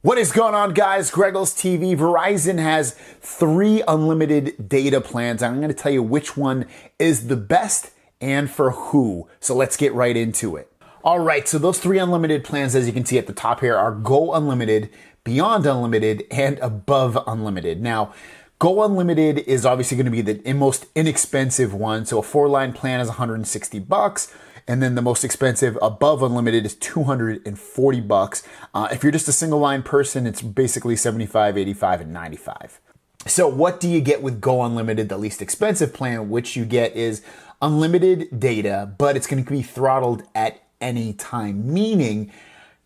What is going on, guys? GregglesTV. Verizon has 3 unlimited data plans. I'm going to tell you which one is the best and for who. So let's get right into it. All right, so those 3 unlimited plans, as you can see at the top here, are Go Unlimited, Beyond Unlimited, and Above Unlimited. Now, Go Unlimited is obviously going to be the most inexpensive one. So a 4-line plan is $160. And then the most expensive Above Unlimited is $240. If you're just a single line person, it's basically $75, $85, and $95. So what do you get with Go Unlimited, the least expensive plan? Which you get is unlimited data, but it's going to be throttled at any time, meaning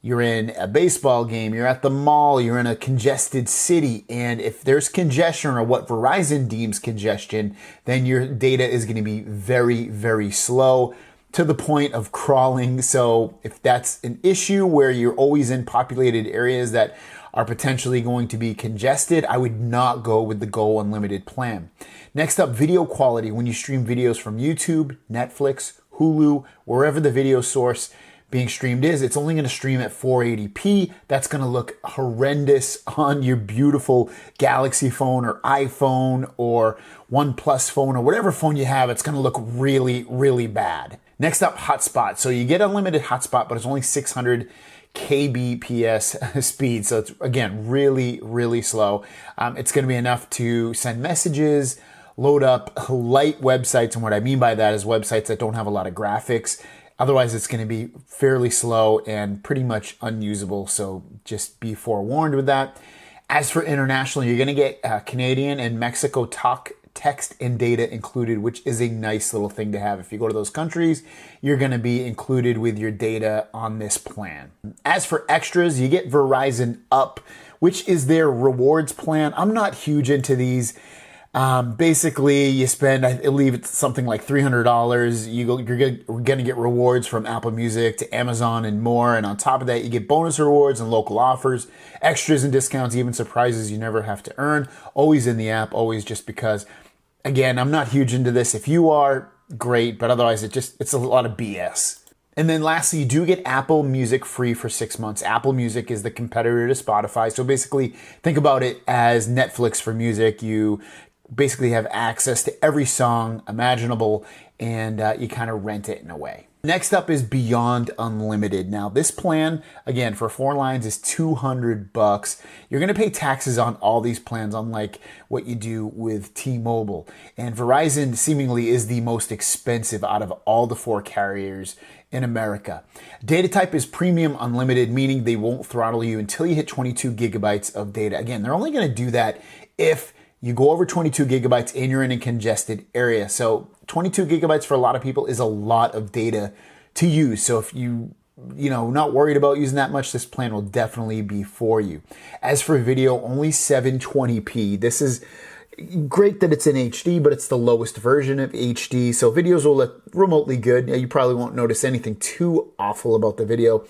you're in a baseball game, you're at the mall, you're in a congested city, and if there's congestion or what Verizon deems congestion, then your data is going to be very, very slow, to the point of crawling. So if that's an issue where you're always in populated areas that are potentially going to be congested, I would not go with the Go Unlimited plan. Next up, video quality. When you stream videos from YouTube, Netflix, Hulu, wherever the video source being streamed is, it's only going to stream at 480p. That's going to look horrendous on your beautiful Galaxy phone or iPhone or OnePlus phone or whatever phone you have. It's going to look really, really bad. Next up, hotspot. So you get unlimited hotspot, but it's only 600 kbps speed. So it's, again, really, really slow. It's going to be enough to send messages, load up light websites. And what I mean by that is websites that don't have a lot of graphics. Otherwise, it's going to be fairly slow and pretty much unusable. So just be forewarned with that. As for international, you're going to get Canadian and Mexico talk, text, and data included, which is a nice little thing to have. If you go to those countries, you're going to be included with your data on this plan. As for extras, you get Verizon Up, which is their rewards plan. I'm not huge into these. Basically, you spend, I believe it's something like $300. You're going to get rewards from Apple Music to Amazon and more. And on top of that, you get bonus rewards and local offers, extras and discounts, even surprises you never have to earn. Always in the app, always, just because, again, I'm not huge into this. If you are, great. But otherwise, it's a lot of BS. And then lastly, you do get Apple Music free for 6 months. Apple Music is the competitor to Spotify. So basically, think about it as Netflix for music. You basically have access to every song imaginable, and you kind of rent it in a way. Next up is Beyond Unlimited. Now this plan, again, for 4 lines is $200. You're going to pay taxes on all these plans, unlike what you do with T-Mobile. And Verizon seemingly is the most expensive out of all the 4 carriers in America. Data type is Premium Unlimited, meaning they won't throttle you until you hit 22 gigabytes of data. Again, they're only going to do that if you go over 22 gigabytes and you're in a congested area. So 22 gigabytes for a lot of people is a lot of data to use. So if not worried about using that much, this plan will definitely be for you. As for video, only 720p. This is great that it's in HD, but it's the lowest version of HD. So videos will look remotely good. You probably won't notice anything too awful about the video.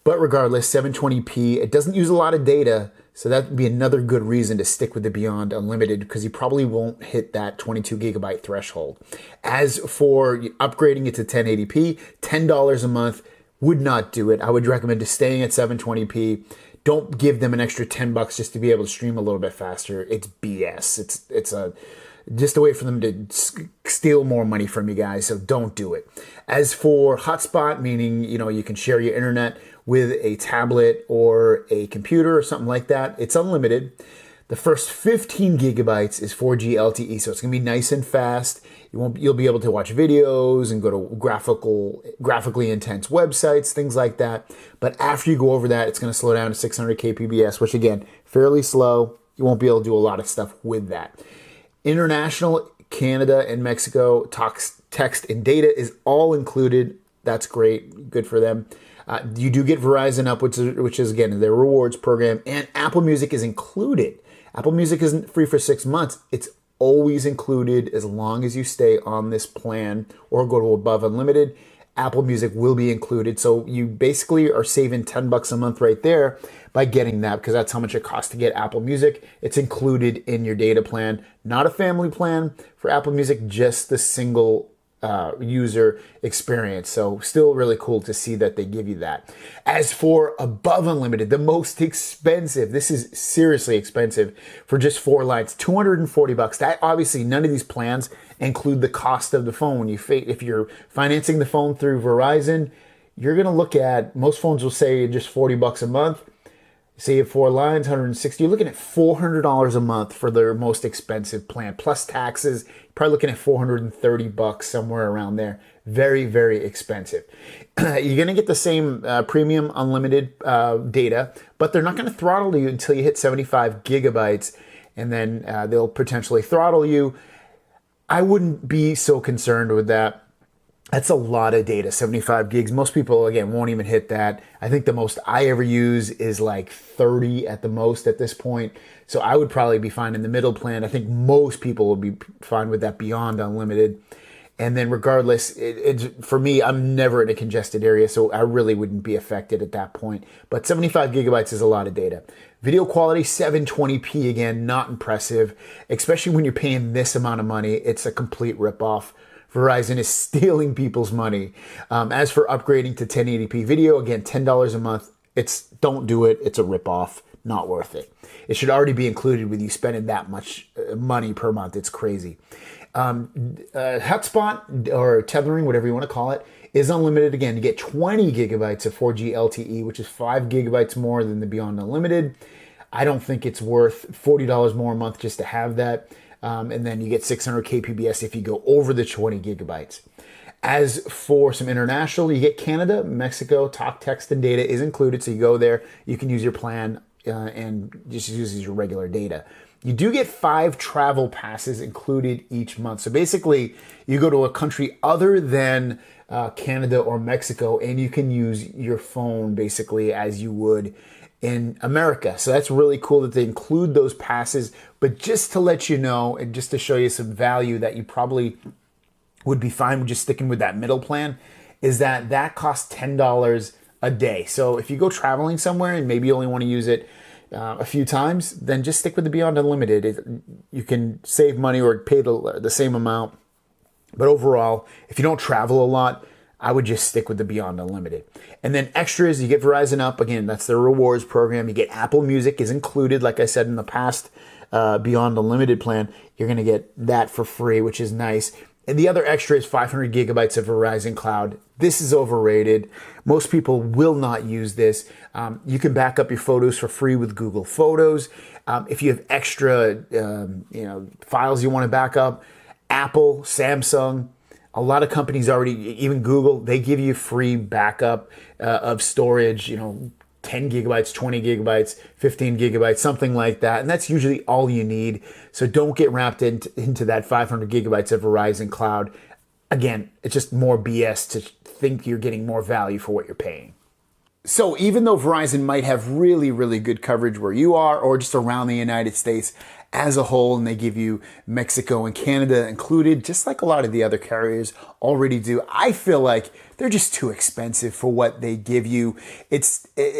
But regardless, 720p, it doesn't use a lot of data. So that would be another good reason to stick with the Beyond Unlimited, because you probably won't hit that 22 gigabyte threshold. As for upgrading it to 1080p, $10 a month would not do it. I would recommend just staying at 720p. Don't give them an extra $10 just to be able to stream a little bit faster. It's BS. It's just a way for them to steal more money from you guys, so don't do it. As for hotspot, meaning you can share your internet with a tablet or a computer or something like that, it's unlimited. The first 15 gigabytes is 4G LTE, so it's gonna be nice and fast. You'll be able to watch videos and go to graphically intense websites, things like that. But after you go over that, it's gonna slow down to 600 kbps, which again, fairly slow. You won't be able to do a lot of stuff with that. International, Canada and Mexico, text and data is all included. That's great, good for them. You do get Verizon Up, which is again their rewards program, and Apple Music is included. Apple Music isn't free for 6 months. It's always included as long as you stay on this plan or go to Above Unlimited. Apple Music will be included. So you basically are saving $10 a month right there by getting that, because that's how much it costs to get Apple Music. It's included in your data plan, not a family plan for Apple Music, just the single user experience. So still really cool to see that they give you that. As for above unlimited, the most expensive, this is seriously expensive for just 4 lines, $240. That obviously none of these plans include the cost of the phone. If you're financing the phone through Verizon, you're going to look at, most phones will say just $40 a month. Say you have 4 lines, 160. You're looking at $400 a month for their most expensive plan, plus taxes. You're probably looking at $430, somewhere around there. Very, very expensive. You're going to get the same premium unlimited data, but they're not going to throttle you until you hit 75 gigabytes, and then they'll potentially throttle you. I wouldn't be so concerned with that. That's a lot of data, 75 gigs. Most people, again, won't even hit that. I think the most I ever use is like 30 at the most at this point. So I would probably be fine in the middle plan. I think most people will be fine with that beyond unlimited. And then regardless, it's for me, I'm never in a congested area, so I really wouldn't be affected at that point. But 75 gigabytes is a lot of data. Video quality, 720p, again, not impressive, especially when you're paying this amount of money. It's a complete ripoff. Verizon is stealing people's money. As for upgrading to 1080p video, again, $10 a month. Don't do it. It's a ripoff. Not worth it. It should already be included with you spending that much money per month. It's crazy. Hotspot or tethering, whatever you want to call it, is unlimited. Again, you get 20 gigabytes of 4G LTE, which is 5 gigabytes more than the Beyond Unlimited. I don't think it's worth $40 more a month just to have that. And then you get 600 kbps if you go over the 20 gigabytes. As for some international, you get Canada, Mexico, talk, text, and data is included. So you go there, you can use your plan and just use your regular data. You do get 5 travel passes included each month. So basically, you go to a country other than Canada or Mexico, and you can use your phone basically as you would in America. So that's really cool that they include those passes. But just to let you know, and just to show you some value that you probably would be fine with just sticking with that middle plan, is that costs $10 a day. So if you go traveling somewhere and maybe you only want to use it a few times, then just stick with the Beyond Unlimited. You can save money or pay the same amount. But overall, if you don't travel a lot, I would just stick with the Beyond Unlimited. And then extras, you get Verizon Up. Again, that's their rewards program. You get Apple Music is included. Like I said in the past Beyond Unlimited plan, you're going to get that for free, which is nice. And the other extra is 500 gigabytes of Verizon Cloud. This is overrated. Most people will not use this. You can back up your photos for free with Google Photos. If you have extra files you want to back up, Apple, Samsung, a lot of companies already, even Google, they give you free backup of storage, 10 gigabytes, 20 gigabytes, 15 gigabytes, something like that. And that's usually all you need. So don't get wrapped into that 500 gigabytes of Verizon Cloud. Again, it's just more BS to think you're getting more value for what you're paying. So even though Verizon might have really, really good coverage where you are or just around the United States as a whole, and they give you Mexico and Canada included, just like a lot of the other carriers already do, I feel like they're just too expensive for what they give you.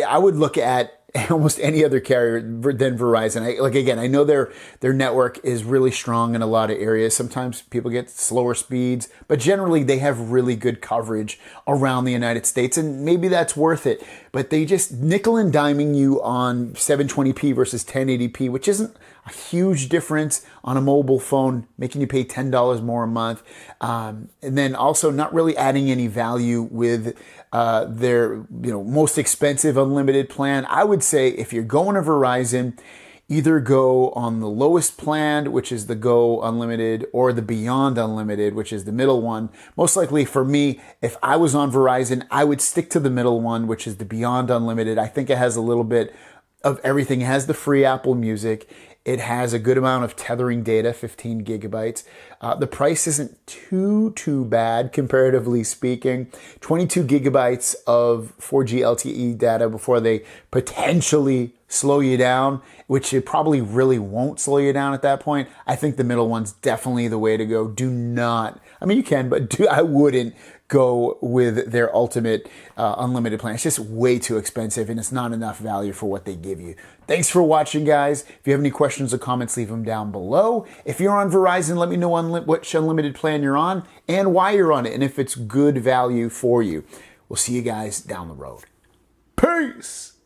I would look at almost any other carrier than Verizon. I know their network is really strong in a lot of areas. Sometimes people get slower speeds, but generally they have really good coverage around the United States, and maybe that's worth it. But they just nickel and diming you on 720p versus 1080p, which isn't a huge difference on a mobile phone, making you pay $10 more a month. And then also not really adding any value with their most expensive unlimited plan. I would say if you're going to Verizon, either go on the lowest plan, which is the Go Unlimited, or the Beyond Unlimited, which is the middle one. Most likely for me, if I was on Verizon, I would stick to the middle one, which is the Beyond Unlimited. I think it has a little bit of everything. It has the free Apple Music. It has a good amount of tethering data, 15 gigabytes. The price isn't too bad, comparatively speaking. 22 gigabytes of 4G LTE data before they potentially slow you down, which it probably really won't slow you down at that point, I think the middle one's definitely the way to go. Do not, I mean, you can, but I wouldn't go with their ultimate unlimited plan. It's just way too expensive and it's not enough value for what they give you. Thanks for watching, guys. If you have any questions or comments, leave them down below. If you're on Verizon, let me know which unlimited plan you're on and why you're on it and if it's good value for you. We'll see you guys down the road. Peace!